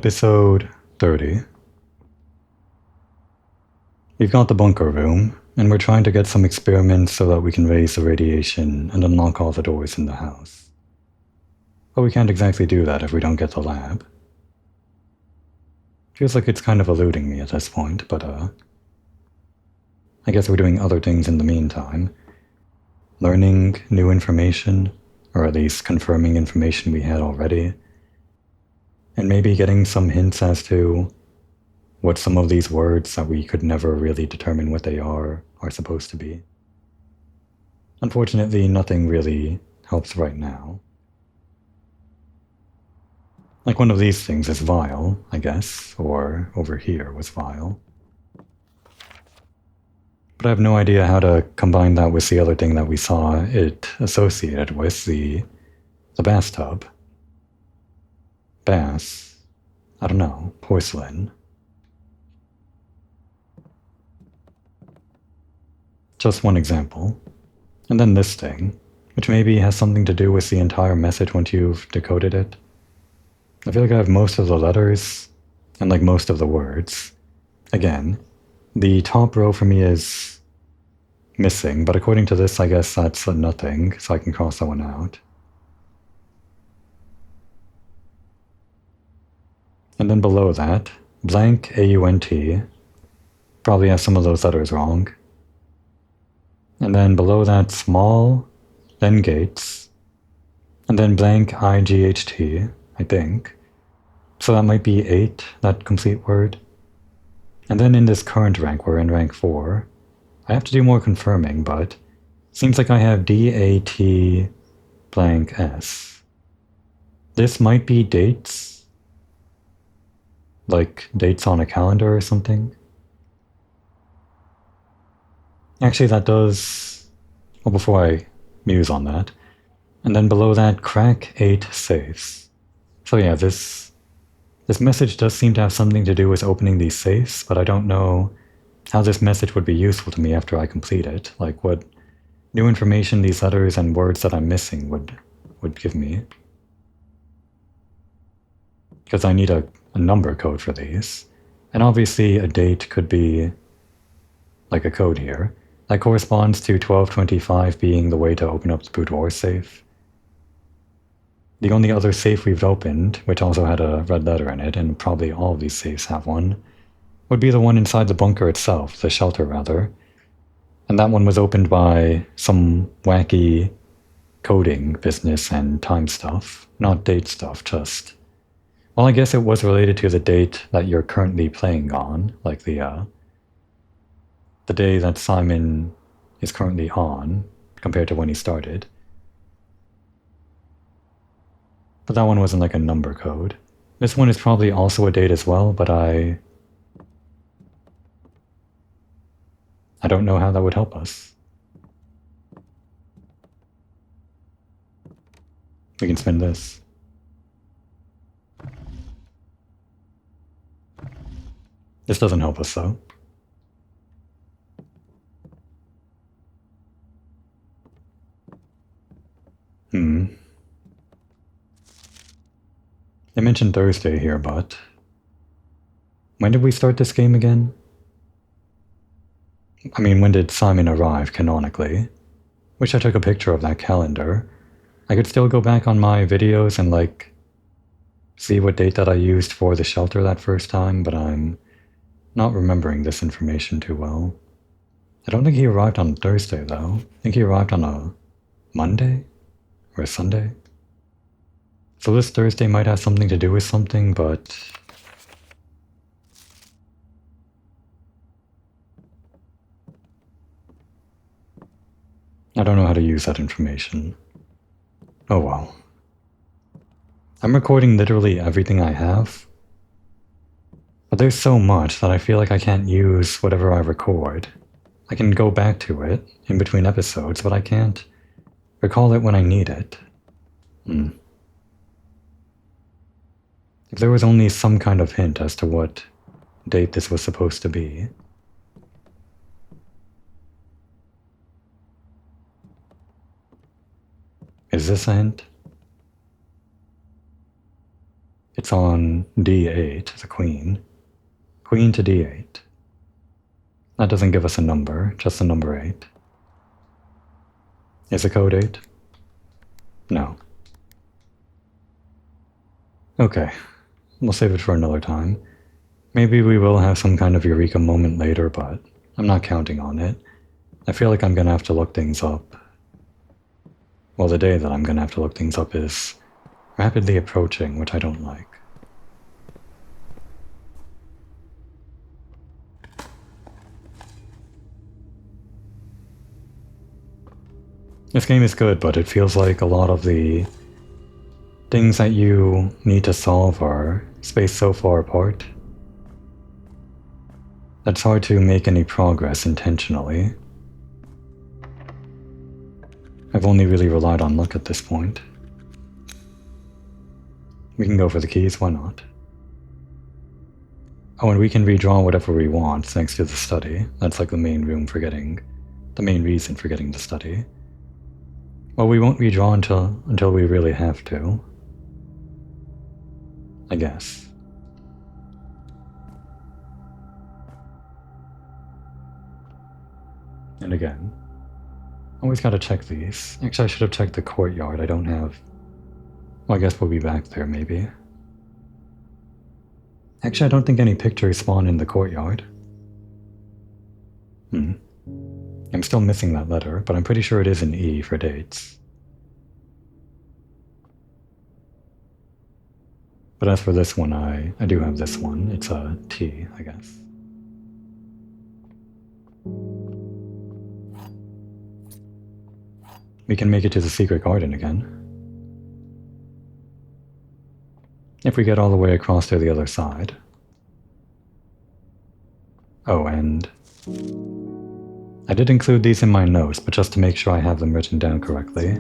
Episode 30. We've got the bunker room, and we're trying to get some experiments so that we can raise the radiation and unlock all the doors in the house. But we can't exactly do that if we don't get the lab. Feels like it's kind of eluding me at this point, but I guess we're doing other things in the meantime. Learning new information, or at least confirming information we had already. And maybe getting some hints as to what some of these words that we could never really determine what they are supposed to be. Unfortunately, nothing really helps right now. Like one of these things is vile, I guess, or over here was vile. But I have no idea how to combine that with the other thing that we saw it associated with, the bathtub. Bass. I don't know. Porcelain. Just one example. And then this thing, which maybe has something to do with the entire message once you've decoded it. I feel like I have most of the letters, and like most of the words. Again, the top row for me is missing, but according to this, I guess that's a nothing, so I can cross that one out. And then below that, blank AUNT, probably has some of those letters wrong. And then below that, small, then Gates, and then blank IGHT, I think. So that might be 8, that complete word. And then in this current rank, we're in rank 4. I have to do more confirming, but seems like I have DAT blank S. This might be dates, like dates on a calendar or something. Actually, that does... Well, before I muse on that. And then below that, crack 8 safes. So yeah, this message does seem to have something to do with opening these safes, but I don't know how this message would be useful to me after I complete it. Like what new information these letters and words that I'm missing would give me. Because I need a number code for these. And obviously a date could be like a code here. That corresponds to 1225 being the way to open up the boudoir safe. The only other safe we've opened, which also had a red letter in it, and probably all of these safes have one, would be the one inside the bunker itself, the shelter rather. And that one was opened by some wacky coding business and time stuff, not date stuff, just... Well, I guess it was related to the date that you're currently playing on, like the day that Simon is currently on, compared to when he started. But that one wasn't like a number code. This one is probably also a date as well, but I don't know how that would help us. We can spin this. This doesn't help us though. They mentioned Thursday here, but... When did we start this game again? I mean, when did Simon arrive, canonically? Wish I took a picture of that calendar. I could still go back on my videos and, like, see what date that I used for the shelter that first time, but I'm not remembering this information too well. I don't think he arrived on Thursday, though. I think he arrived on a Monday? Or a Sunday? So this Thursday might have something to do with something, but... I don't know how to use that information. Oh well. I'm recording literally everything I have, but there's so much that I feel like I can't use whatever I record. I can go back to it in between episodes, but I can't recall it when I need it. If there was only some kind of hint as to what date this was supposed to be. Is this a hint? It's looks on d8, the queen. Queen to d8. That doesn't give us a number, just the number 8. Is the code 8? No. Okay, we'll save it for another time. Maybe we will have some kind of eureka moment later, but I'm not counting on it. I feel like I'm gonna have to look things up. Well, the day that I'm gonna have to look things up is rapidly approaching, which I don't like. This game is good, but it feels like a lot of the things that you need to solve are spaced so far apart that it's hard to make any progress intentionally. I've only really relied on luck at this point. We can go for the keys, why not? Oh, and we can redraw whatever we want thanks to the study. That's like the main reason for getting the study. Well, we won't redraw until we really have to, I guess. And again, always gotta check these. Actually, I should have checked the courtyard. I don't have... Well, I guess we'll be back there, maybe. Actually, I don't think any pictures spawn in the courtyard. I'm still missing that letter, but I'm pretty sure it is an E for dates. But as for this one, I do have this one. It's a T, I guess. We can make it to the secret garden again. If we get all the way across to the other side. Oh, and I did include these in my notes, but just to make sure I have them written down correctly.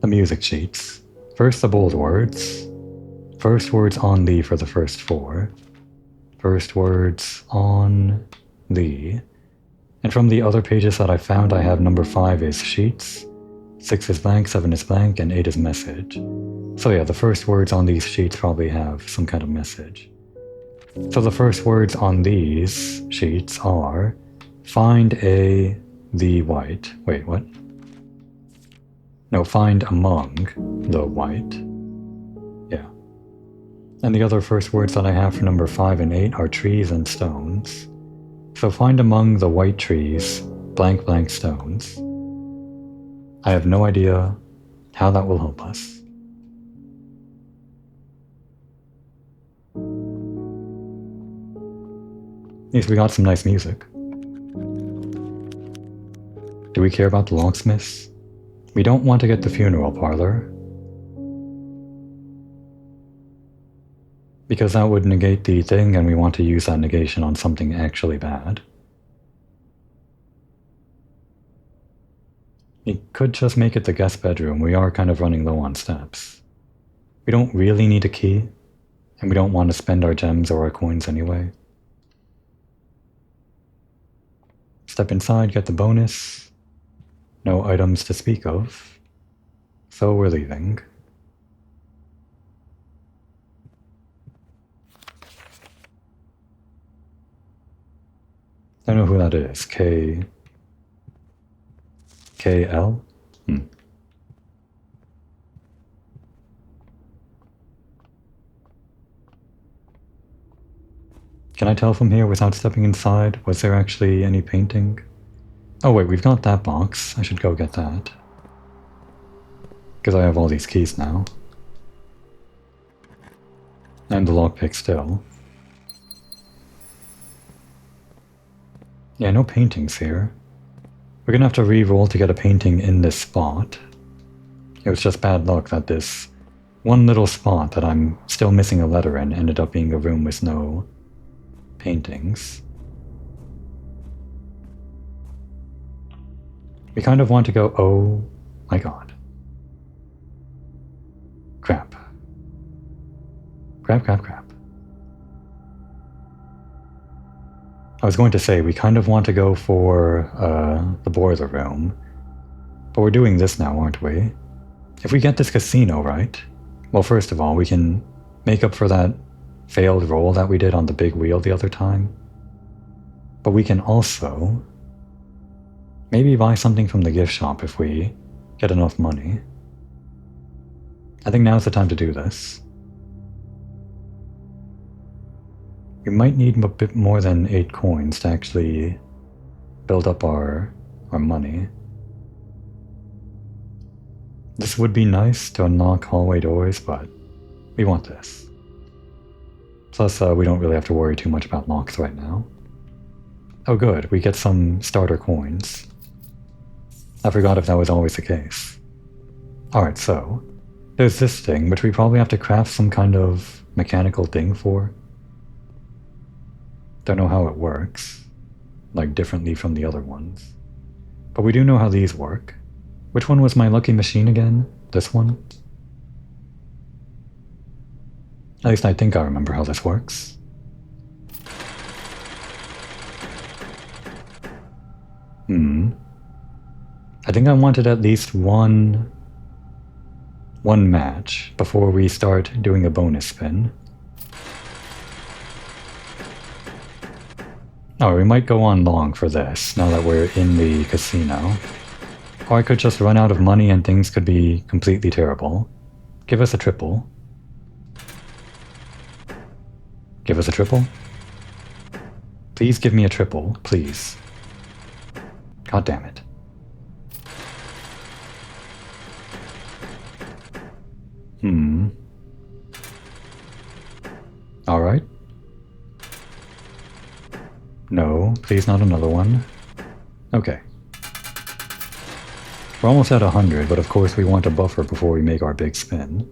The music sheets. First the bold words. First words on the for the first 4. First words on the. And from the other pages that I found, I have number 5 is sheets, 6 is blank, 7 is blank, and 8 is message. So yeah, the first words on these sheets probably have some kind of message. So the first words on these sheets are find the white. Wait, what? No, find among the white. Yeah. And the other first words that I have for number 5 and 8 are trees and stones. So find among the white trees, blank blank stones. I have no idea how that will help us. At least we got some nice music. Do we care about the locksmiths? We don't want to get the funeral parlor, because that would negate the thing, and we want to use that negation on something actually bad. We could just make it the guest bedroom. We are kind of running low on steps. We don't really need a key, and we don't want to spend our gems or our coins anyway. Step inside, get the bonus. No items to speak of. So we're leaving. I don't know who that is. KL? Can I tell from here without stepping inside? Was there actually any painting? Oh wait, we've got that box. I should go get that. Because I have all these keys now. And the lockpick still. Yeah, no paintings here. We're gonna have to re-roll to get a painting in this spot. It was just bad luck that this one little spot that I'm still missing a letter in ended up being a room with no paintings. We kind of want to go, oh my god. Crap. Crap. I was going to say, we kind of want to go for the boiler room. But we're doing this now, aren't we? If we get this casino right, Well, first of all, we can make up for that failed roll that we did on the big wheel the other time. But we can also maybe buy something from the gift shop if we get enough money. I think now's the time to do this. We might need a bit more than 8 coins to actually build up our money. This would be nice to unlock hallway doors, but we want this. Plus, we don't really have to worry too much about locks right now. Oh good, we get some starter coins. I forgot if that was always the case. Alright, so there's this thing, which we probably have to craft some kind of mechanical thing for. Don't know how it works, like differently from the other ones. But we do know how these work. Which one was my lucky machine again? This one? At least I think I remember how this works. I think I wanted at least one match before we start doing a bonus spin. Oh, we might go on long for this, now that we're in the casino. Or I could just run out of money and things could be completely terrible. Give us a triple. Give us a triple? Please give me a triple, please. God damn it. Alright. No, please not another one. Okay. We're almost at 100, but of course we want a buffer before we make our big spin.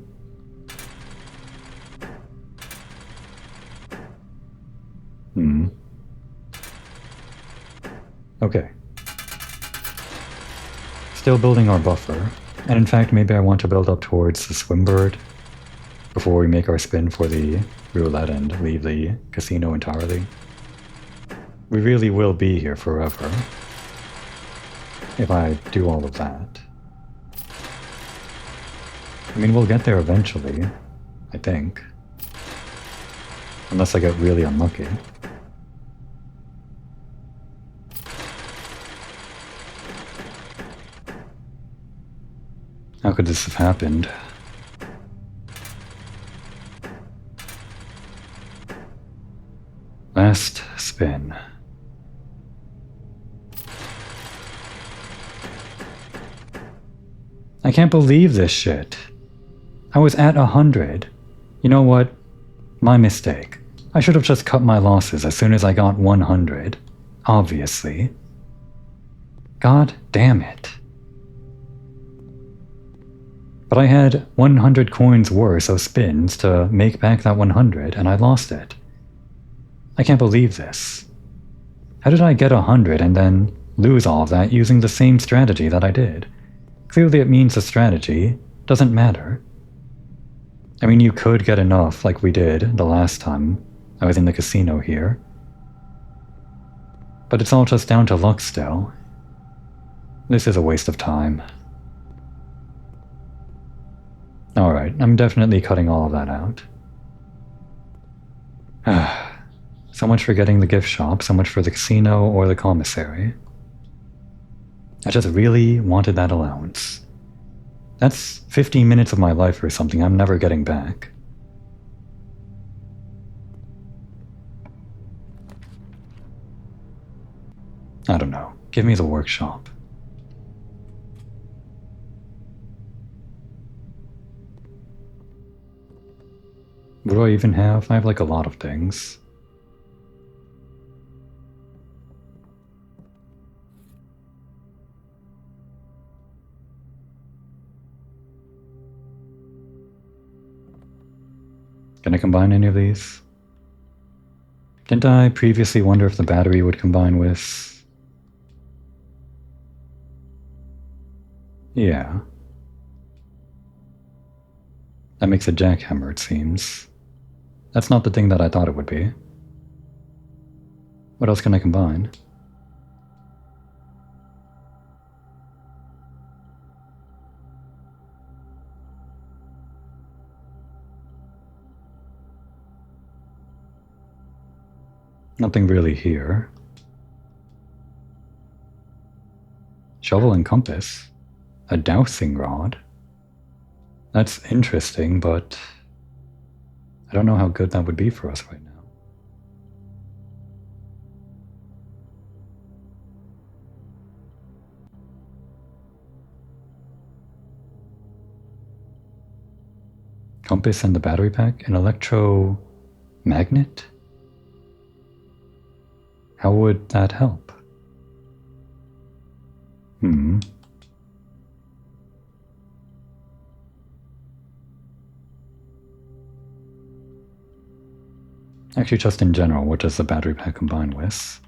Okay. Still building our buffer. And in fact, maybe I want to build up towards the swimbird before we make our spin for the roulette and leave the casino entirely. We really will be here forever if I do all of that. I mean, we'll get there eventually, I think. Unless I get really unlucky. How could this have happened? Last spin. I can't believe this shit. I was at 100. You know what? My mistake. I should have just cut my losses as soon as I got 100. Obviously. God damn it. But I had 100 coins worth of spins to make back that 100, and I lost it. I can't believe this. How did I get 100 and then lose all of that using the same strategy that I did? Clearly it means the strategy doesn't matter. I mean, you could get enough like we did the last time I was in the casino here. But it's all just down to luck still. This is a waste of time. Alright, I'm definitely cutting all of that out. So much for getting the gift shop, so much for the casino or the commissary. I just really wanted that allowance. That's 15 minutes of my life or something I'm never getting back. I don't know. Give me the workshop. What do I even have? I have like a lot of things. Can I combine any of these? Didn't I previously wonder if the battery would combine with... Yeah. That makes a jackhammer, it seems. That's not the thing that I thought it would be. What else can I combine? Nothing really here. Shovel and compass. A dowsing rod. That's interesting, but I don't know how good that would be for us right now. Compass and the battery pack? An electromagnet? How would that help? Actually, just in general, what does the battery pack combine with?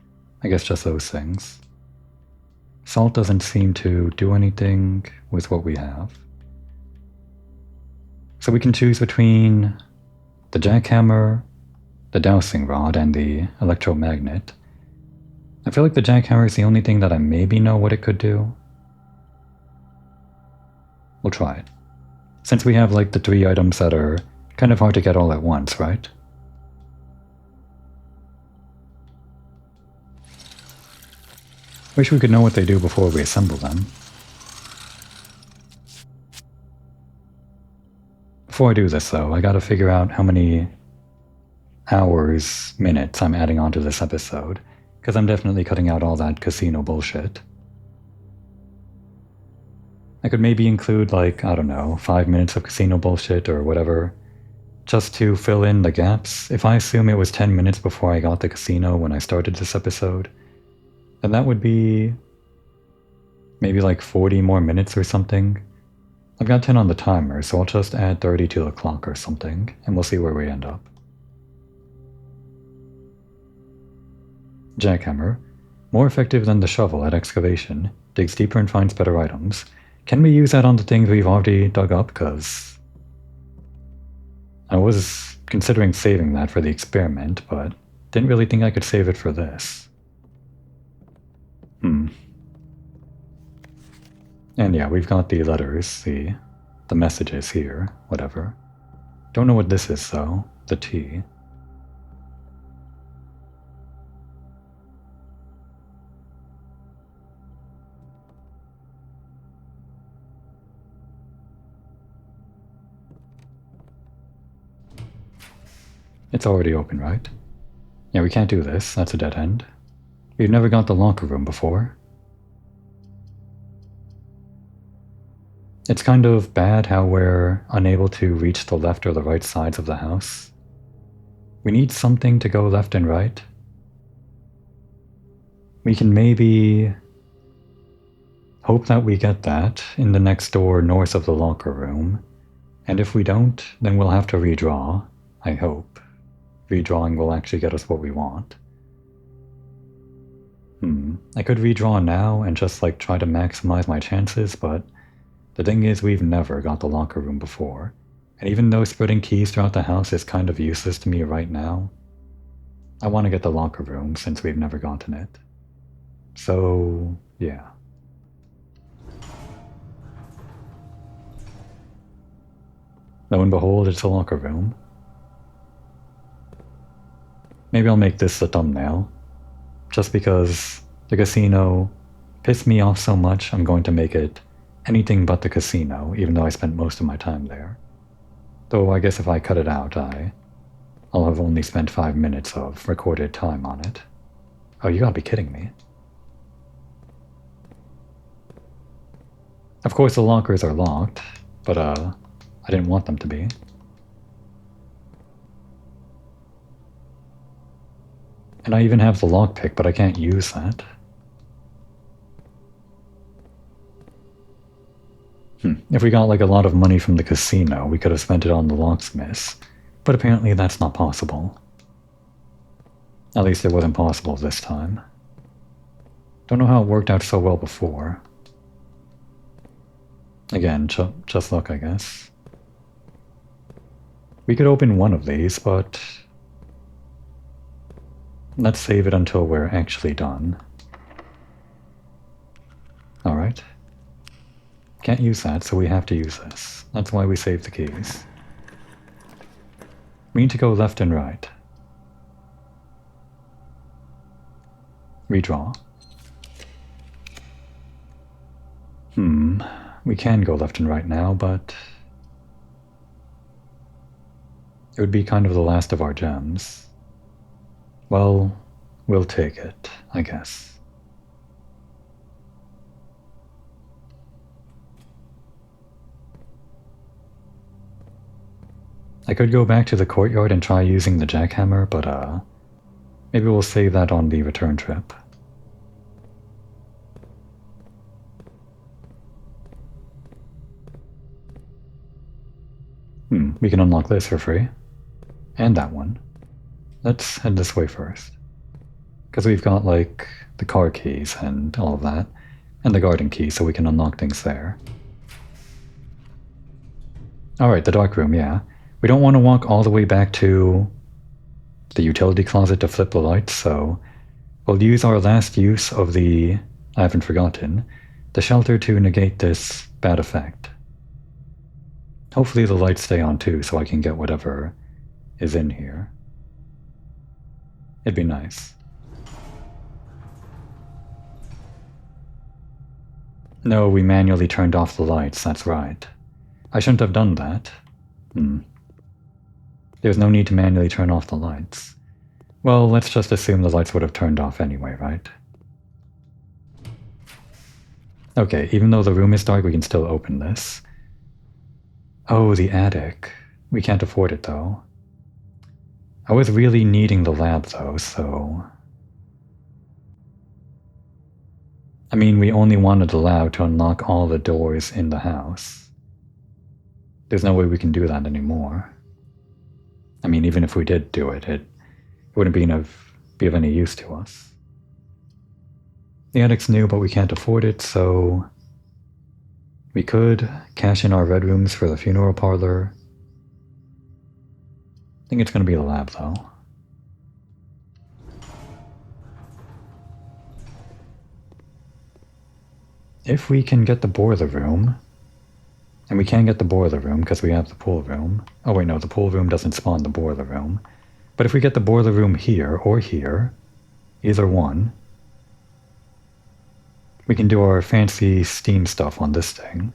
I guess just those things. Salt doesn't seem to do anything with what we have. So we can choose between the jackhammer, the dowsing rod, and the electromagnet. I feel like the jackhammer is the only thing that I maybe know what it could do. We'll try it. Since we have like the 3 items that are kind of hard to get all at once, right? Wish we could know what they do before we assemble them. Before I do this though, I gotta figure out how many hours, minutes I'm adding onto this episode, because I'm definitely cutting out all that casino bullshit. I could maybe include like, I don't know, 5 minutes of casino bullshit or whatever, just to fill in the gaps. If I assume it was 10 minutes before I got the casino when I started this episode, then that would be maybe like 40 more minutes or something. I've got 10 on the timer, so I'll just add 30 to the clock or something, and we'll see where we end up. Jackhammer. More effective than the shovel at excavation. Digs deeper and finds better items. Can we use that on the things we've already dug up? Because I was considering saving that for the experiment, but didn't really think I could save it for this. And yeah, we've got the letters, the messages here, whatever. Don't know what this is though, the T. It's already open, right? Yeah, we can't do this, that's a dead end. We've never got the locker room before. It's kind of bad how we're unable to reach the left or the right sides of the house. We need something to go left and right. We can maybe hope that we get that in the next door north of the locker room, and if we don't, then we'll have to redraw, I hope. Redrawing will actually get us what we want. I could redraw now and just like try to maximize my chances, but the thing is we've never got the locker room before, and even though spreading keys throughout the house is kind of useless to me right now, I want to get the locker room since we've never gotten it. So, yeah. Lo and behold, it's a locker room. Maybe I'll make this the thumbnail, just because the casino pissed me off so much I'm going to make it anything but the casino, even though I spent most of my time there. Though I guess if I cut it out, I'll have only spent 5 minutes of recorded time on it. Oh, you gotta be kidding me. Of course the lockers are locked, but I didn't want them to be. And I even have the lockpick, but I can't use that. If we got like a lot of money from the casino, we could have spent it on the locksmiths, but apparently that's not possible. At least it wasn't possible this time. Don't know how it worked out so well before. Again, just luck, I guess. We could open one of these, but let's save it until we're actually done. Alright. Can't use that, so we have to use this. That's why we save the keys. We need to go left and right. redraw. We can go left and right now, but it would be kind of the last of our gems. Well, we'll take it, I guess. I could go back to the courtyard and try using the jackhammer, but maybe we'll save that on the return trip. We can unlock this for free. And that one. Let's head this way first. Because we've got, like, the car keys and all of that. And the garden key, so we can unlock things there. Alright, the dark room, yeah. We don't want to walk all the way back to the utility closet to flip the lights, so we'll use our last use of the, I haven't forgotten, the shelter to negate this bad effect. Hopefully the lights stay on too, so I can get whatever is in here. It'd be nice. No, we manually turned off the lights, that's right. I shouldn't have done that. There's no need to manually turn off the lights. Well, let's just assume the lights would have turned off anyway, right? Okay, even though the room is dark, we can still open this. Oh, the attic. We can't afford it, though. I was really needing the lab, though, so... I mean, we only wanted the lab to unlock all the doors in the house. There's no way we can do that anymore. I mean, even if we did do it, it wouldn't be of any use to us. The attic's new, but we can't afford it, so... we could cash in our red rooms for the funeral parlor. I think it's going to be the lab, though. If we can get the boiler room, and we can get the boiler room because we have the pool room. Oh wait, no, the pool room doesn't spawn the boiler room. But if we get the boiler room here, or here, either one, we can do our fancy steam stuff on this thing.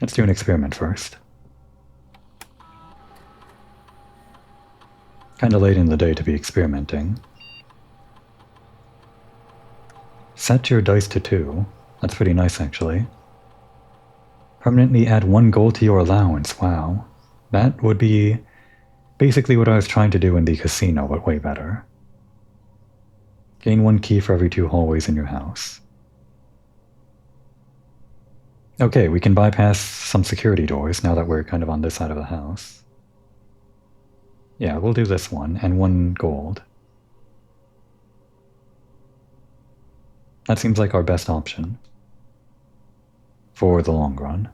Let's do an experiment first. Kinda late in the day to be experimenting. Set your dice to 2. That's pretty nice, actually. Permanently add 1 gold to your allowance. Wow. That would be basically what I was trying to do in the casino, but way better. Gain 1 key for every 2 hallways in your house. Okay, we can bypass some security doors now that we're kind of on this side of the house. Yeah, we'll do this one, and 1 gold. That seems like our best option. For the long run.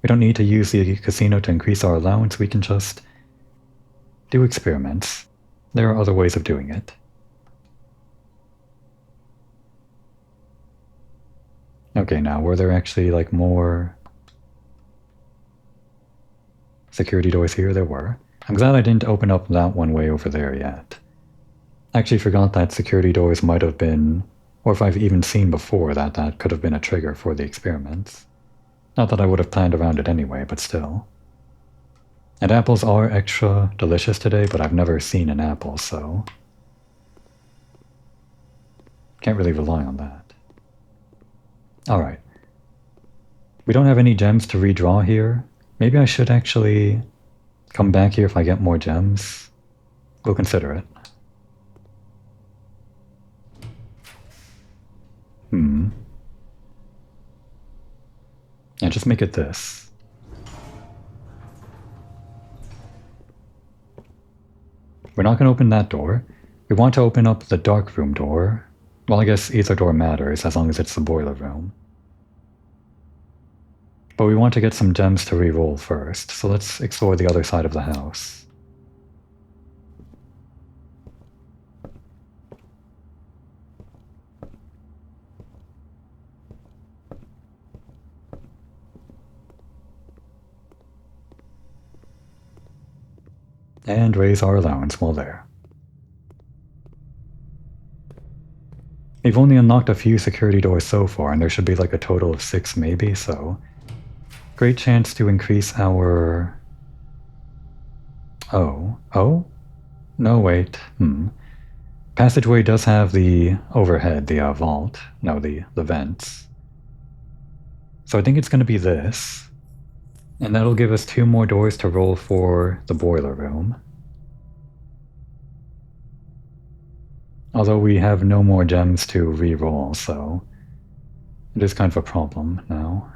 We don't need to use the casino to increase our allowance, we can just do experiments. There are other ways of doing it. Okay, now, were there actually, like, more security doors here? There were. I'm glad I didn't open up that one way over there yet. I actually forgot that security doors might have been, or if I've even seen before that that could have been a trigger for the experiments. Not that I would have planned around it anyway, but still. And apples are extra delicious today, but I've never seen an apple, so... can't really rely on that. Alright. We don't have any gems to redraw here. Maybe I should actually come back here if I get more gems. We'll consider it. Yeah, just make it this. We're not going to open that door. We want to open up the dark room door. Well, I guess either door matters, as long as it's the boiler room. But we want to get some gems to re-roll first, so let's explore the other side of the house. And raise our allowance while there. We've only unlocked a few security doors so far, and there should be like a total of 6 maybe, so... Great chance to increase our... Oh? Oh? No, wait. Passageway does have the overhead, the vault. No, the vents. So I think it's going to be this. And that'll give us 2 more doors to roll for the boiler room. Although we have no more gems to re-roll, so... It is kind of a problem now.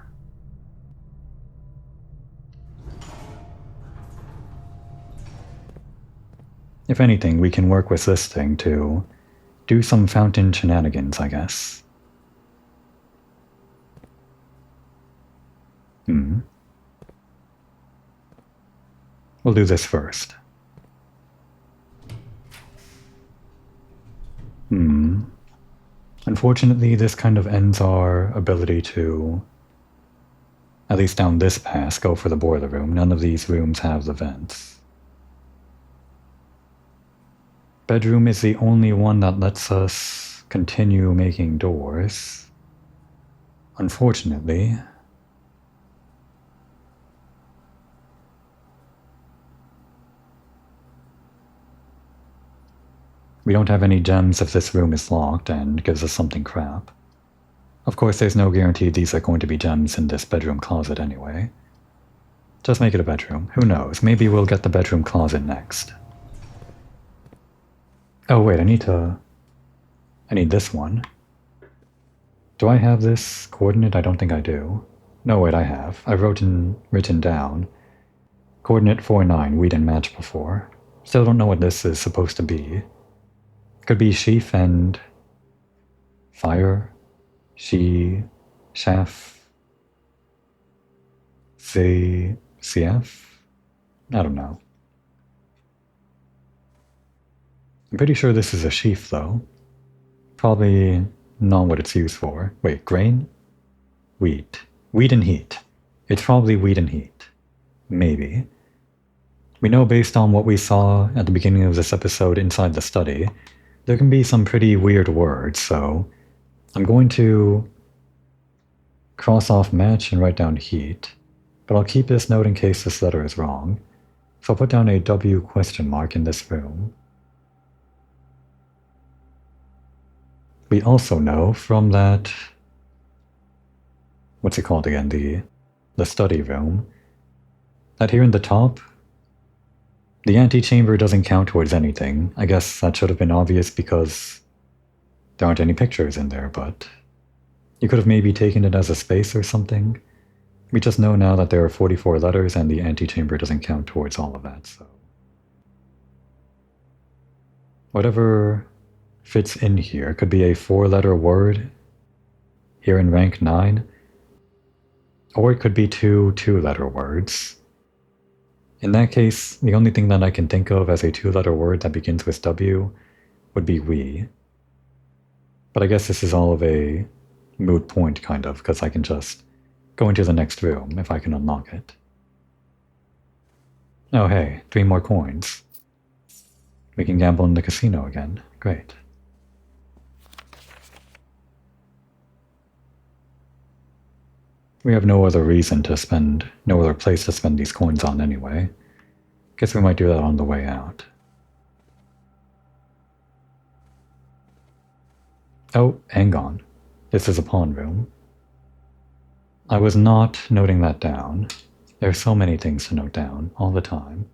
If anything, we can work with this thing to do some fountain shenanigans, I guess. We'll do this first. Unfortunately, this kind of ends our ability to, at least down this pass, go for the boiler room. None of these rooms have the vents. Bedroom is the only one that lets us continue making doors. Unfortunately. We don't have any gems if this room is locked and gives us something crap. Of course, there's no guarantee these are going to be gems in this bedroom closet anyway. Just make it a bedroom. Who knows? Maybe we'll get the bedroom closet next. Oh wait, I need this one. Do I have this coordinate? I don't think I do. No, wait, I have. I've written down. Coordinate 49, we didn't match before. Still don't know what this is supposed to be. Could be sheaf and fire, chef, CF? I don't know. I'm pretty sure this is a sheaf though. Probably not what it's used for. Wait, grain? Wheat. Wheat and heat. It's probably wheat and heat. Maybe. We know based on what we saw at the beginning of this episode inside the study, there can be some pretty weird words, so I'm going to cross off match and write down heat, but I'll keep this note in case this letter is wrong. So I'll put down a W question mark in this room. We also know from that, what's it called again, the study room, that here in the top, the antechamber doesn't count towards anything. I guess that should have been obvious because there aren't any pictures in there, but you could have maybe taken it as a space or something. We just know now that there are 44 letters and the antechamber doesn't count towards all of that, so... Whatever fits in here could be a 4-letter word here in rank 9, or it could be 2 2-letter words. In that case, the only thing that I can think of as a 2-letter word that begins with W would be we. But I guess this is all of a moot point, kind of, because I can just go into the next room if I can unlock it. Oh hey, 3 more coins. We can gamble in the casino again. Great. We have no other place to spend these coins on anyway. Guess we might do that on the way out. Oh, hang on. This is a pawn room. I was not noting that down. There are so many things to note down all the time.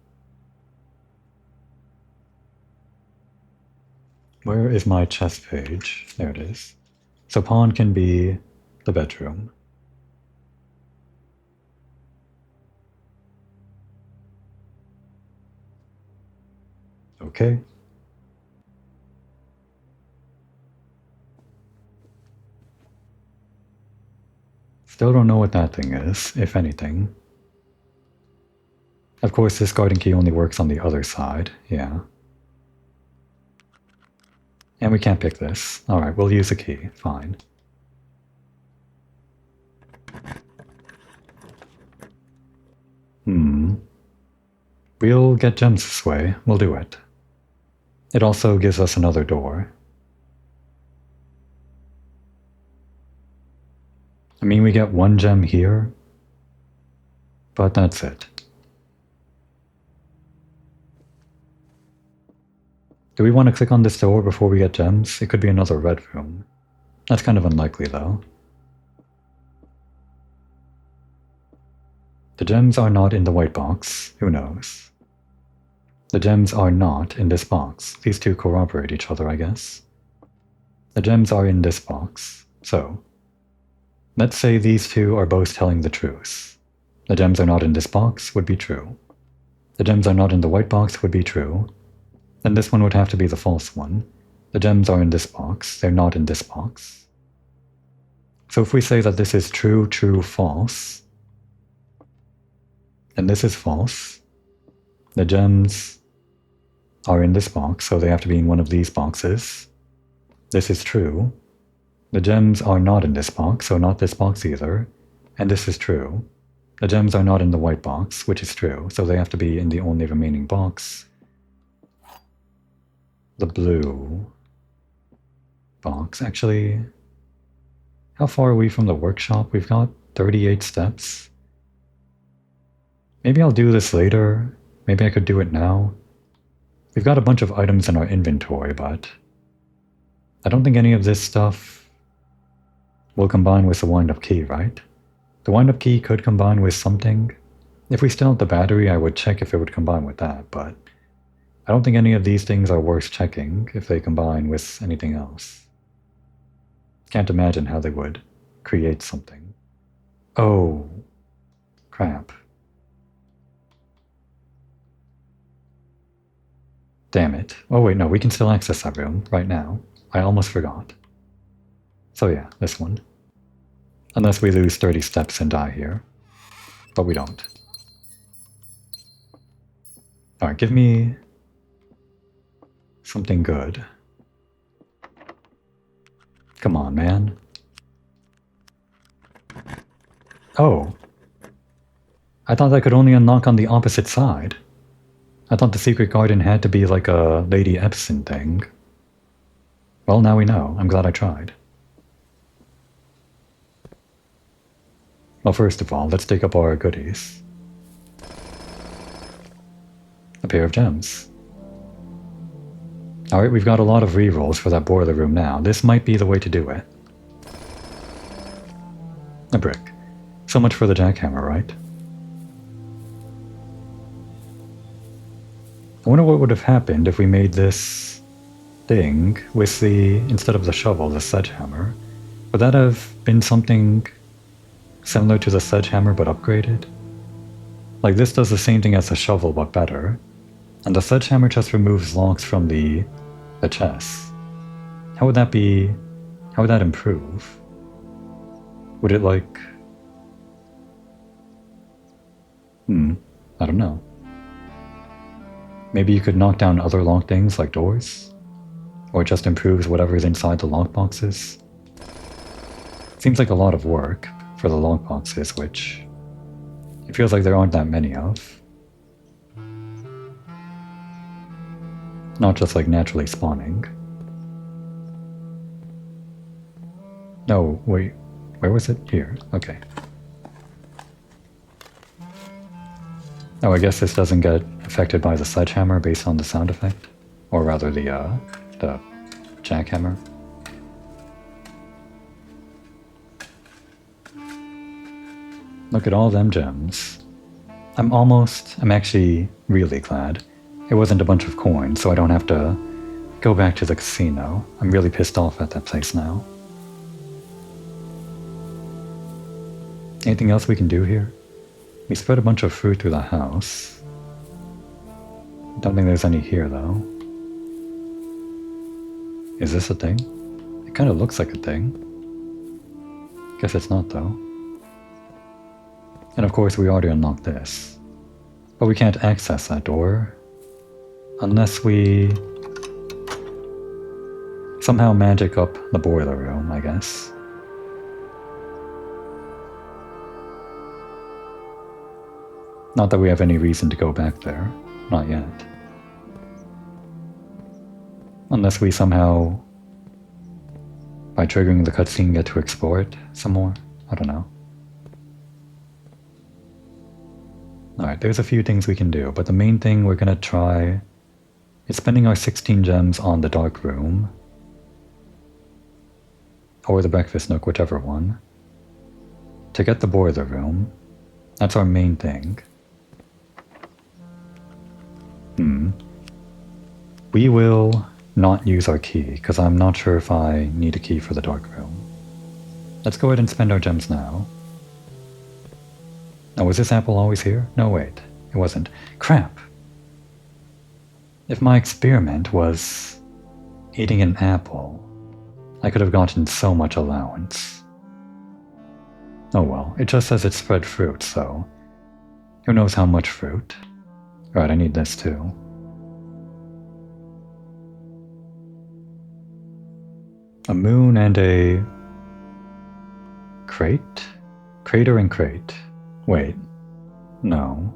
Where is my chess page? There it is. So pawn can be the bedroom. Okay. Still don't know what that thing is, if anything. Of course, this guarding key only works on the other side, yeah. And we can't pick this. Alright, we'll use a key, fine. We'll get gems this way, we'll do it. It also gives us another door. I mean, we get one gem here, but that's it. Do we want to click on this door before we get gems? It could be another red room. That's kind of unlikely, though. The gems are not in the white box. Who knows? The gems are not in this box. These two corroborate each other, I guess. The gems are in this box. So, let's say these two are both telling the truth. The gems are not in this box would be true. The gems are not in the white box would be true. Then this one would have to be the false one. The gems are in this box. They're not in this box. So if we say that this is true, true, false, then this is false. The gems are in this box, so they have to be in one of these boxes. This is true. The gems are not in this box, so not this box either. And this is true. The gems are not in the white box, which is true, so they have to be in the only remaining box. The blue box. Actually, how far are we from the workshop? We've got 38 steps. Maybe I'll do this later. Maybe I could do it now. We've got a bunch of items in our inventory, but I don't think any of this stuff will combine with the wind-up key, right? The wind-up key could combine with something. If we still have the battery, I would check if it would combine with that, but I don't think any of these things are worth checking if they combine with anything else. Can't imagine how they would create something. Oh, crap. Damn it. Oh wait, no, we can still access that room right now. I almost forgot. So yeah, this one. Unless we lose 30 steps and die here. But we don't. Alright, give me something good. Come on, man. Oh. I thought I could only unlock on the opposite side. I thought the secret garden had to be like a Lady Epson thing. Well, now we know. I'm glad I tried. Well, first of all, let's dig up our goodies. A pair of gems. Alright, we've got a lot of rerolls for that boiler room now. This might be the way to do it. A brick. So much for the jackhammer, right? I wonder what would have happened if we made this thing with the, instead of the shovel, the sledgehammer. Would that have been something similar to the sledgehammer but upgraded? Like this does the same thing as the shovel but better. And the sledgehammer just removes logs from the chest. How would that be? How would that improve? Would it like... I don't know. Maybe you could knock down other locked things like doors? Or it just improves whatever's inside the lockboxes? Seems like a lot of work for the lockboxes, which it feels like there aren't that many of. Not just like naturally spawning. No, wait, where was it? Here, okay. Oh, I guess this doesn't get affected by the sledgehammer based on the sound effect? Or rather the jackhammer. Look at all them gems. I'm actually really glad it wasn't a bunch of coins, so I don't have to go back to the casino. I'm really pissed off at that place now. Anything else we can do here? We spread a bunch of fruit through the house. Don't think there's any here, though. Is this a thing? It kind of looks like a thing. Guess it's not, though. And of course, we already unlocked this. But we can't access that door unless we somehow magic up the boiler room, I guess. Not that we have any reason to go back there. Not yet. Unless we somehow, by triggering the cutscene, get to explore it some more. I don't know. Alright, there's a few things we can do, but the main thing we're gonna try is spending our 16 gems on the dark room. Or the breakfast nook, whichever one. To get the boiler room. That's our main thing. We will not use our key, because I'm not sure if I need a key for the dark room. Let's go ahead and spend our gems now. Now, was this apple always here? No, wait. It wasn't. Crap! If my experiment was eating an apple, I could have gotten so much allowance. Oh well, it just says it's spread fruit, so who knows how much fruit. Right, I need this too. A moon and a crate? Crater and crate. Wait, no.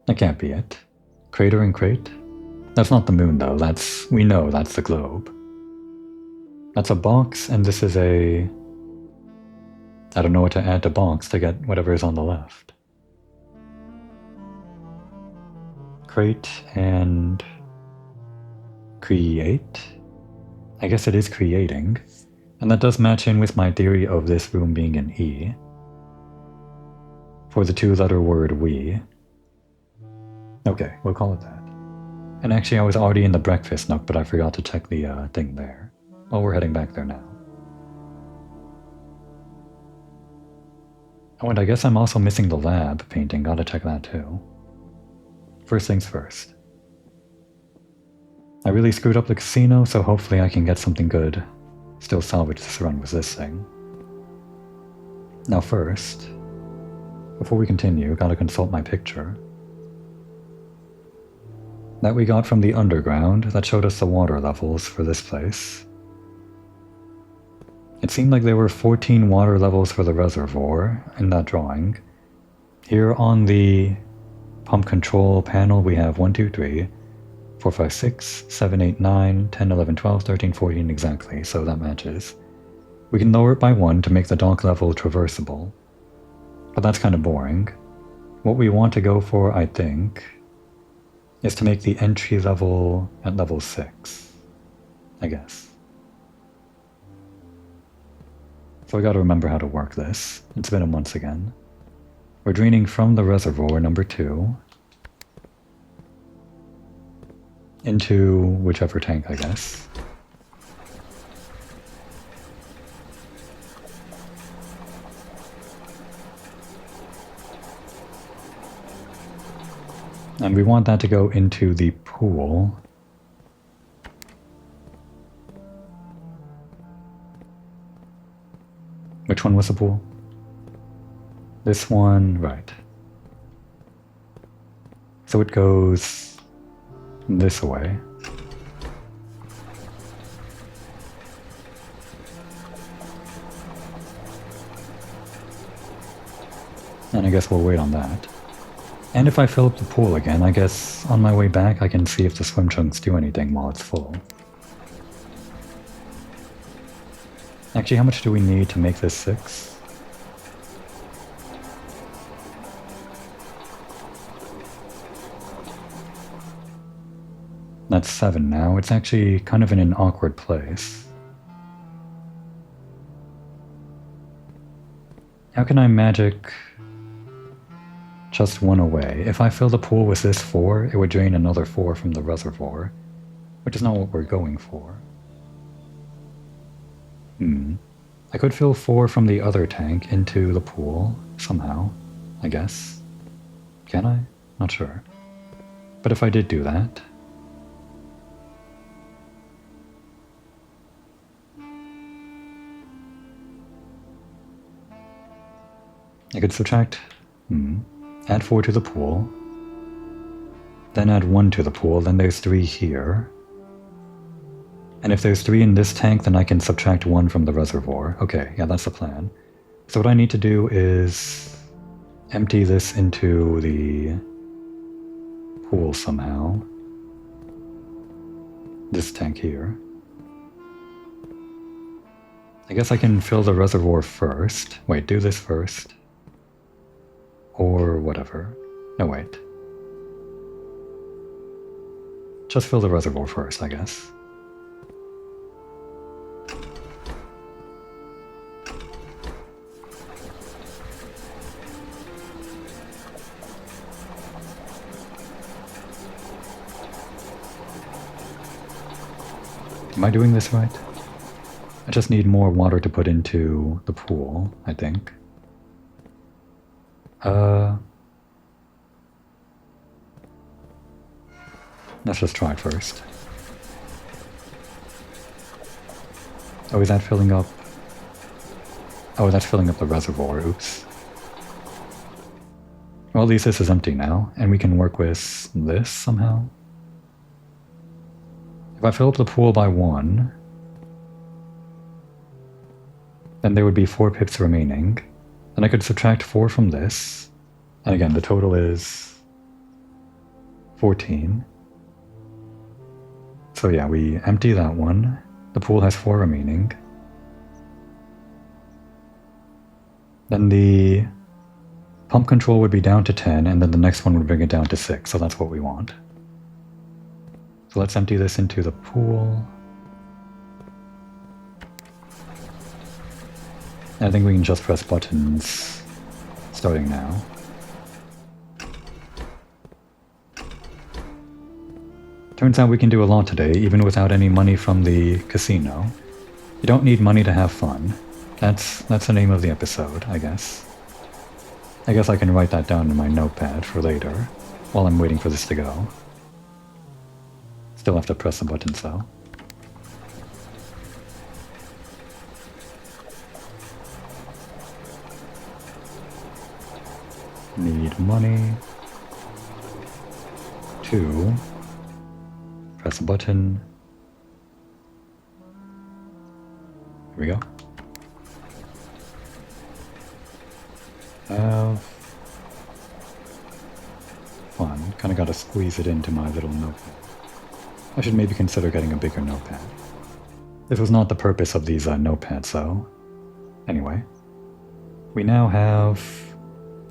That can't be it. Crater and crate? That's not the moon though, we know that's the globe. That's a box, and this is a... I don't know what to add to box to get whatever is on the left. Crate and... create? I guess it is creating. And that does match in with my theory of this room being an E. For the two-letter word we. Okay, we'll call it that. And actually I was already in the breakfast nook, but I forgot to check the thing there. Well, we're heading back there now. Oh, and I guess I'm also missing the lab painting, gotta check that too. First things first. I really screwed up the casino, so hopefully I can get something good. Still salvage this run with this thing. Now first, before we continue, gotta consult my picture. That we got from the underground, that showed us the water levels for this place. It seemed like there were 14 water levels for the reservoir in that drawing. Here on the pump control panel we have 1, 2, 3, 4, 5, 6, 7, 8, 9, 10, 11, 12, 13, 14 exactly, so that matches. We can lower it by 1 to make the dock level traversable. But that's kind of boring. What we want to go for, I think, is to make the entry level at level 6, I guess. So I gotta remember how to work this. It's been a month again. We're draining from the reservoir, number 2, into whichever tank, I guess. And we want that to go into the pool. Which one was the pool? This one, right. So it goes this way. And I guess we'll wait on that. And if I fill up the pool again, I guess on my way back I can see if the swim trunks do anything while it's full. Actually, how much do we need to make this 6? That's 7 now. It's actually kind of in an awkward place. How can I magic just 1 away? If I fill the pool with this 4, it would drain another 4 from the reservoir, which is not what we're going for. I could fill 4 from the other tank into the pool, somehow, I guess. Can I? Not sure. But if I did do that... I could subtract... add 4 to the pool. Then add 1 to the pool, then there's 3 here. And if there's 3 in this tank, then I can subtract 1 from the reservoir. Okay, yeah, that's the plan. So what I need to do is empty this into the pool somehow. This tank here. I guess I can fill the reservoir first. Wait, do this first. Or whatever. No, wait. Just fill the reservoir first, I guess. Am I doing this right? I just need more water to put into the pool, I think. Let's just try it first. Oh, is that filling up? Oh, that's filling up the reservoir, oops. Well, at least this is empty now, and we can work with this somehow. If I fill up the pool by 1, then there would be 4 pips remaining. Then I could subtract 4 from this, and again, the total is 14. So yeah, we empty that one. The pool has 4 remaining. Then the pump control would be down to 10, and then the next one would bring it down to 6, so that's what we want. So let's empty this into the pool. I think we can just press buttons starting now. Turns out we can do a lot today, even without any money from the casino. You don't need money to have fun. That's the name of the episode, I guess. I guess I can write that down in my notepad for later, while I'm waiting for this to go. Still have to press the buttons though. Need money. 2. Press a button. Here we go. Fun. Kinda gotta squeeze it into my little notepad. I should maybe consider getting a bigger notepad. This was not the purpose of these notepads though. Anyway. We now have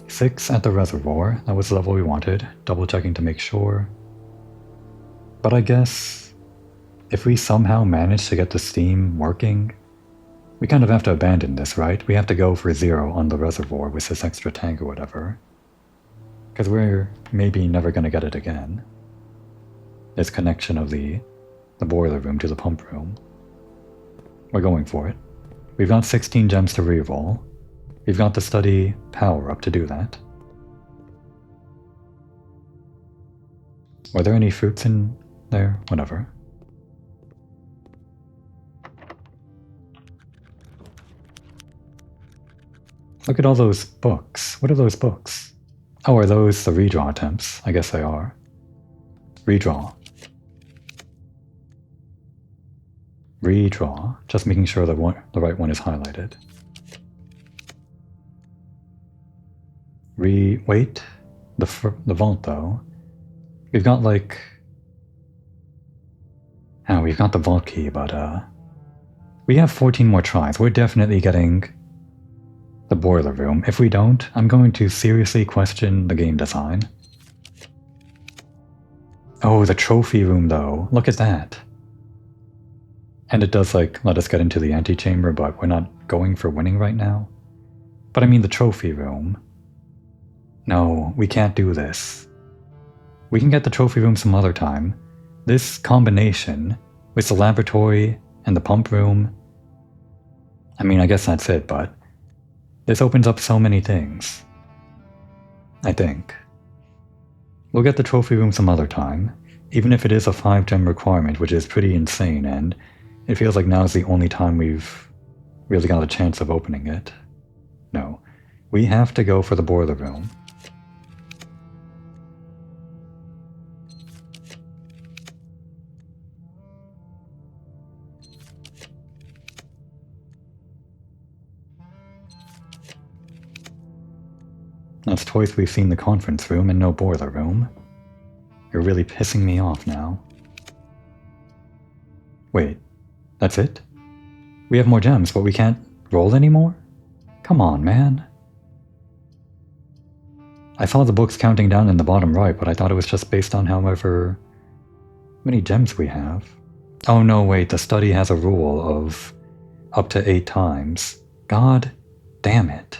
6 at the reservoir. That was the level we wanted. Double checking to make sure. But I guess if we somehow manage to get the steam working, we kind of have to abandon this, right? We have to go for 0 on the reservoir with this extra tank or whatever. Because we're maybe never going to get it again. This connection of the boiler room to the pump room. We're going for it. We've got 16 gems to reroll. We've got the study power up to do that. Were there any fruits in there? Whatever. Look at all those books. What are those books? Oh, are those the redraw attempts? I guess they are. Redraw. Redraw. Just making sure that the right one is highlighted. Wait. The vault, though. We've got, like... Oh, we've got the vault key, but, we have 14 more tries. We're definitely getting the boiler room. If we don't, I'm going to seriously question the game design. Oh, the trophy room, though. Look at that. And it does, like, let us get into the antechamber, but we're not going for winning right now. But I mean the trophy room. No, we can't do this. We can get the trophy room some other time. This combination with the laboratory and the pump room, I mean, I guess that's it, but this opens up so many things. I think. We'll get the trophy room some other time, even if it is a 5-gem requirement, which is pretty insane, and it feels like now is the only time we've really got a chance of opening it. No, we have to go for the boiler room. That's twice we've seen the conference room and no boiler room. You're really pissing me off now. Wait, that's it? We have more gems, but we can't roll anymore? Come on, man. I saw the books counting down in the bottom right, but I thought it was just based on however many gems we have. Oh no, wait, the study has a rule of up to 8 times. God damn it.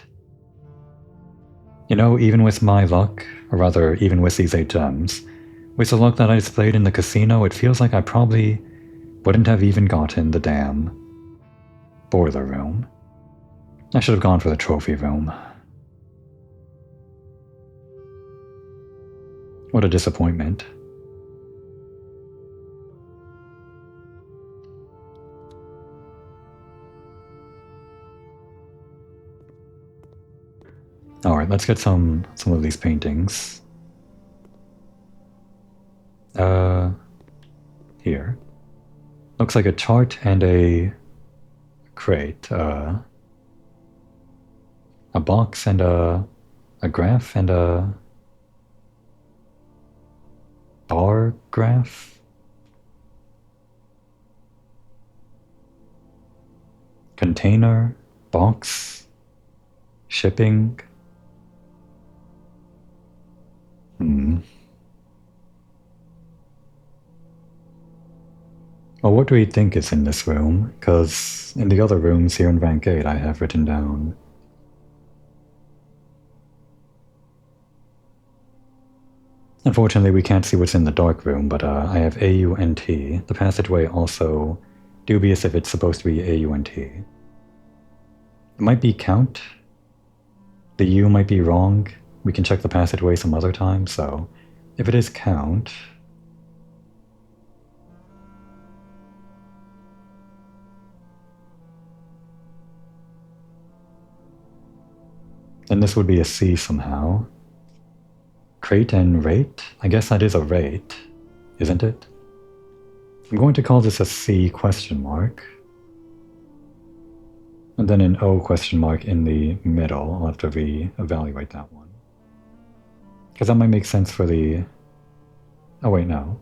You know, even with my luck, or rather, even with these 8 gems, with the luck that I displayed in the casino, it feels like I probably wouldn't have even gotten the damn boiler room. I should have gone for the trophy room. What a disappointment. Alright, let's get some of these paintings. Here. Looks like a chart and a crate. A box and a graph and a bar graph. Container, box, shipping. Well, what do we think is in this room? Because in the other rooms here in rank 8 I have written down. Unfortunately, we can't see what's in the dark room, but I have AUNT. The passageway also dubious if it's supposed to be AUNT. It might be count. The U might be wrong. We can check the passageway some other time, so if it is count... then this would be a C somehow. Crate and rate? I guess that is a rate, isn't it? I'm going to call this a C question mark. And then an O question mark in the middle. I'll have to re-evaluate that one. Because that might make sense for the... oh wait, no.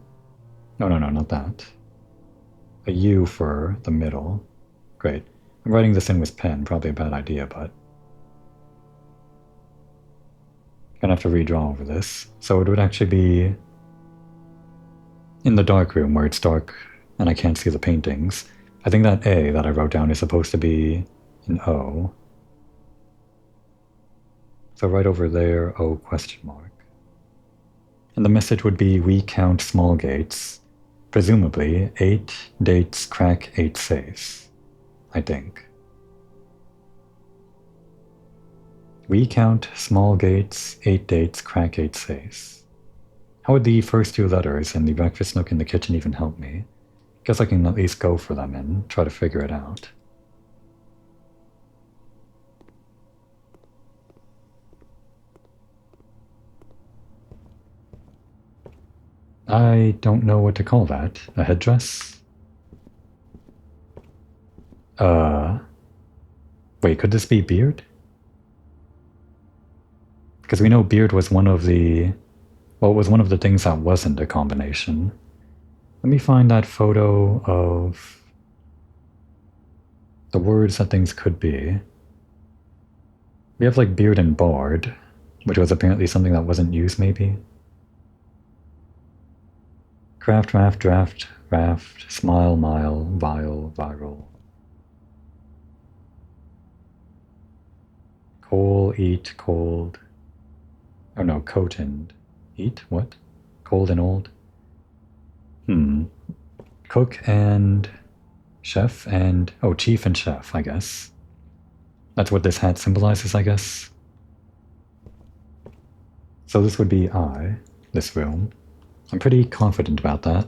No, not that. A U for the middle. Great. I'm writing this in with pen, probably a bad idea, but... gonna have to redraw over this. So it would actually be in the dark room where it's dark and I can't see the paintings. I think that A that I wrote down is supposed to be an O. So right over there, O question mark. And the message would be, we count small gates. Presumably, 8 dates crack 8 safes. I think. We count small gates, 8 dates, crack 8 safes. How would the first 2 letters in the breakfast nook in the kitchen even help me? Guess I can at least go for them and try to figure it out. I don't know what to call that. A headdress? Wait, could this be beard? Because we know beard was one of the... well, it was one of the things that wasn't a combination. Let me find that photo of the words that things could be. We have like beard and bard, which was apparently something that wasn't used maybe. Craft, raft, draft, raft, smile, mile, vile, viral. Coal, eat, cold. Oh no, coat and eat? What? Cold and old? Cook and chef and... oh, chief and chef, I guess. That's what this hat symbolizes, I guess. So this would be I, this room. I'm pretty confident about that.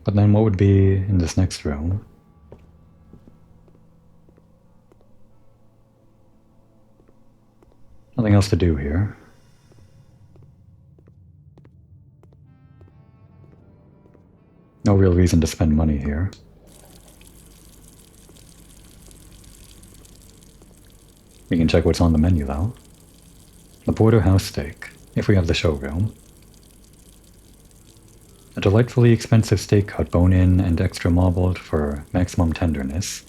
But then what would be in this next room? Nothing else to do here. No real reason to spend money here. We can check what's on the menu though. The porterhouse steak, if we have the showroom. A delightfully expensive steak cut bone-in and extra marbled for maximum tenderness.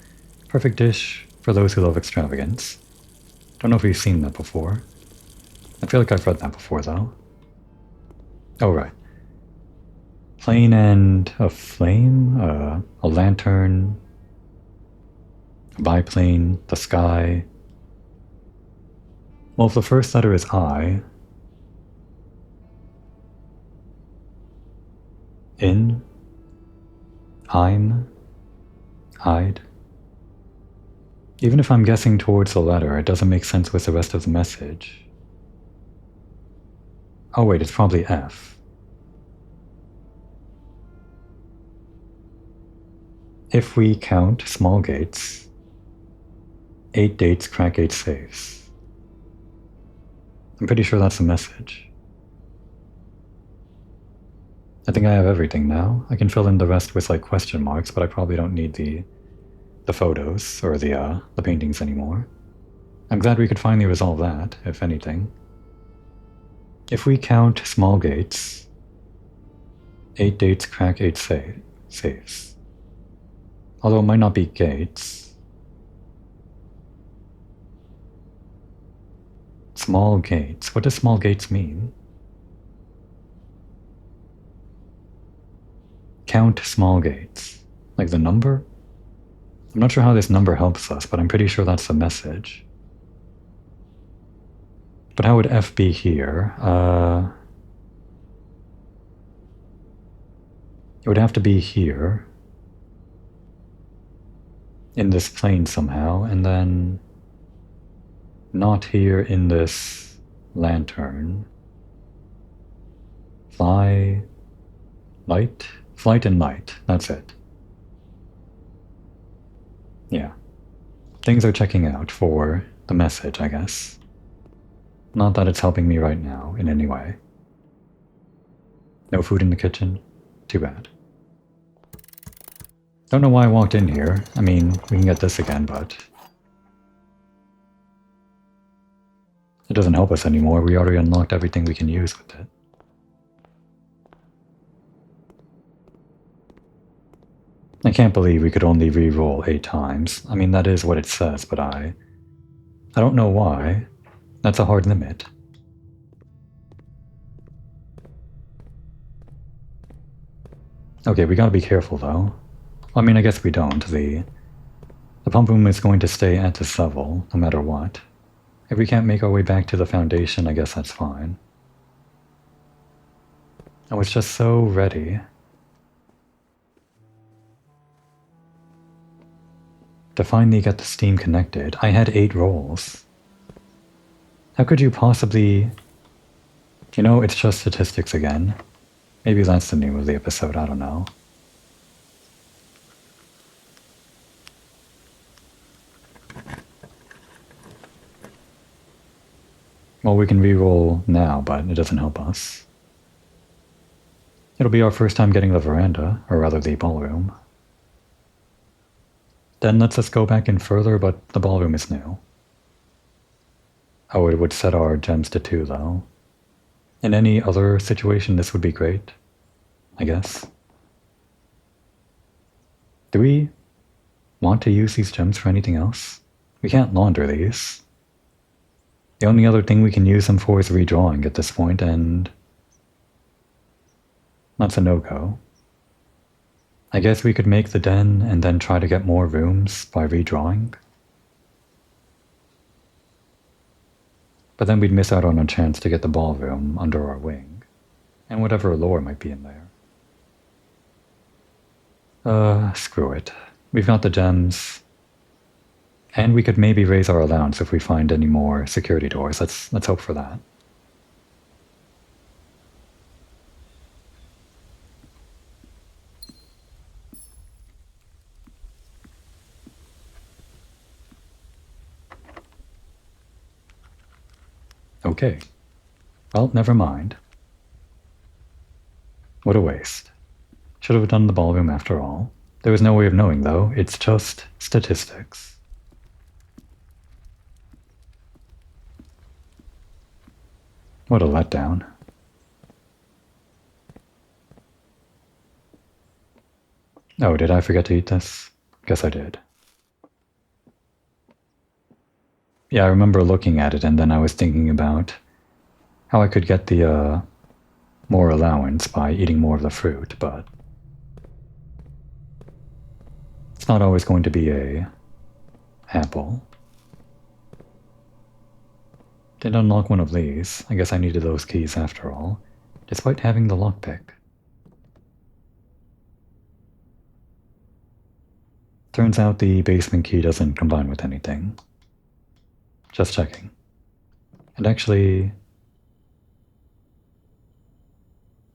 Perfect dish for those who love extravagance. Don't know if we've seen that before. I feel like I've read that before, though. Oh, right. Plane and a flame, a lantern, a biplane, the sky. Well, if the first letter is I, in, I'm, I'd. Even if I'm guessing towards the letter, it doesn't make sense with the rest of the message. Oh wait, it's probably F. If we count small gates, 8 dates crack 8 safes. I'm pretty sure that's the message. I think I have everything now. I can fill in the rest with like question marks, but I probably don't need the photos or the paintings anymore. I'm glad we could finally resolve that, if anything. If we count small gates, 8 dates crack 8 safes. Although it might not be gates. Small gates. What does small gates mean? Count small gates. Like the number? I'm not sure how this number helps us, but I'm pretty sure that's the message. But how would F be here? It would have to be here. In this plane somehow, and then not here in this lantern. Flight and light, that's it. Yeah. Things are checking out for the message, I guess. Not that it's helping me right now in any way. No food in the kitchen? Too bad. Don't know why I walked in here. I mean, we can get this again, but it doesn't help us anymore. We already unlocked everything we can use with it. I can't believe we could only re-roll 8 times. I mean, that is what it says, but I don't know why. That's a hard limit. Okay, we gotta be careful though. I mean, I guess we don't. The pump room is going to stay at this level, no matter what. If we can't make our way back to the foundation, I guess that's fine. I was just so ready to finally get the steam connected. I had 8 rolls. How could you possibly... You know, it's just statistics again. Maybe that's the name of the episode, I don't know. Well, we can re-roll now, but it doesn't help us. It'll be our first time getting the veranda, or rather the ballroom. Then lets us go back in further, but the ballroom is new. Oh, it would set our gems to 2, though. In any other situation, this would be great, I guess. Do we want to use these gems for anything else? We can't launder these. The only other thing we can use them for is redrawing at this point, and that's a no-go. I guess we could make the den and then try to get more rooms by redrawing. But then we'd miss out on a chance to get the ballroom under our wing, and whatever lore might be in there. Screw it. We've got the gems. And we could maybe raise our allowance if we find any more security doors. Let's hope for that. Okay. Well, never mind. What a waste. Should have done the ballroom after all. There was no way of knowing, though. It's just statistics. What a letdown. Oh, did I forget to eat this? Guess I did. Yeah, I remember looking at it and then I was thinking about how I could get the more allowance by eating more of the fruit, but it's not always going to be a apple. Did unlock one of these. I guess I needed those keys after all, despite having the lockpick. Turns out the basement key doesn't combine with anything. Just checking. And actually,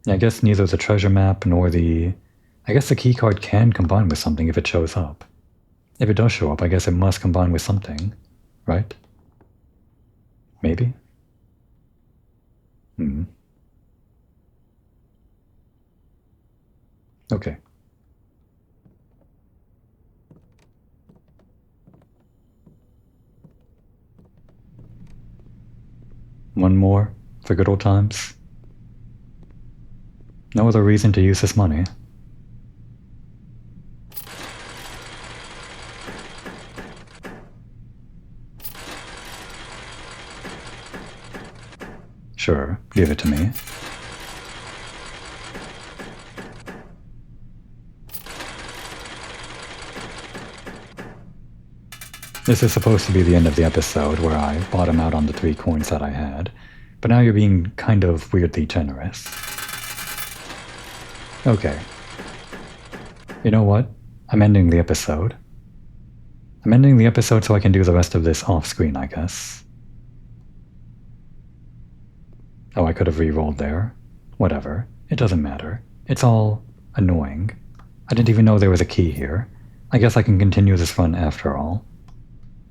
I guess neither the treasure map nor the... I guess the keycard can combine with something if it shows up. If it does show up, I guess it must combine with something, right? Maybe? Okay. One more for good old times. No other reason to use this money. Sure, give it to me. This is supposed to be the end of the episode where I bottom out on the 3 coins that I had, but now you're being kind of weirdly generous. Okay. You know what? I'm ending the episode. I'm ending the episode so I can do the rest of this off-screen, I guess. Oh, I could have re-rolled there. Whatever. It doesn't matter. It's all annoying. I didn't even know there was a key here. I guess I can continue this run after all.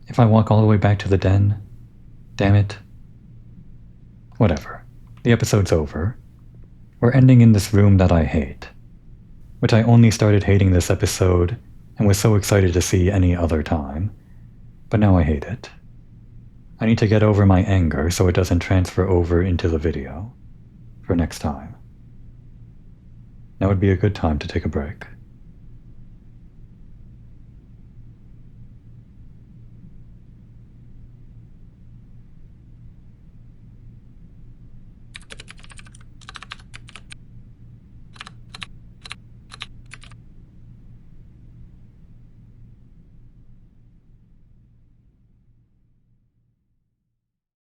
If I walk all the way back to the den, damn it. Whatever. The episode's over. We're ending in this room that I hate. Which I only started hating this episode and was so excited to see any other time. But now I hate it. I need to get over my anger so it doesn't transfer over into the video. For next time. Now would be a good time to take a break.